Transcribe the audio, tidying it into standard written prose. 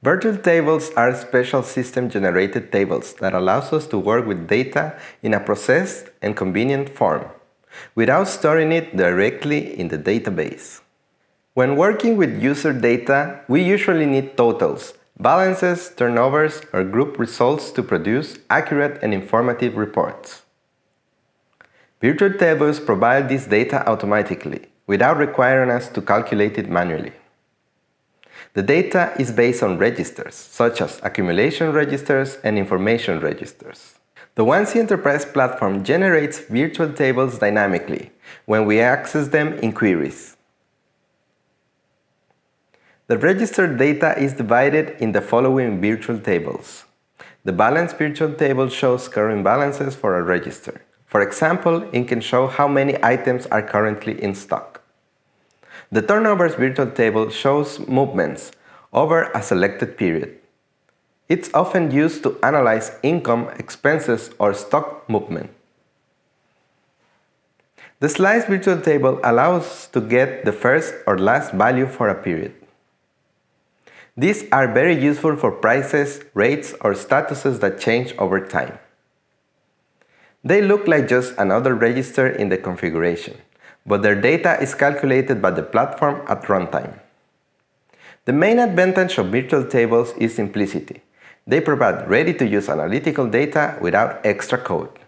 Virtual tables are special system-generated tables that allows us to work with data in a processed and convenient form, without storing it directly in the database. When working with user data, we usually need totals, balances, turnovers, or group results to produce accurate and informative reports. Virtual tables provide this data automatically, without requiring us to calculate it manually. The data is based on registers, such as accumulation registers and information registers. The 1C Enterprise platform generates virtual tables dynamically when we access them in queries. The registered data is divided in the following virtual tables. The balance virtual table shows current balances for a register. For example, it can show how many items are currently in stock. The turnovers virtual table shows movements over a selected period. It's often used to analyze income, expenses, or stock movement. The slice virtual table allows us to get the first or last value for a period. These are very useful for prices, rates, or statuses that change over time. They look like just another register in the configuration, but their data is calculated by the platform at runtime. The main advantage of virtual tables is simplicity. They provide ready-to-use analytical data without extra code.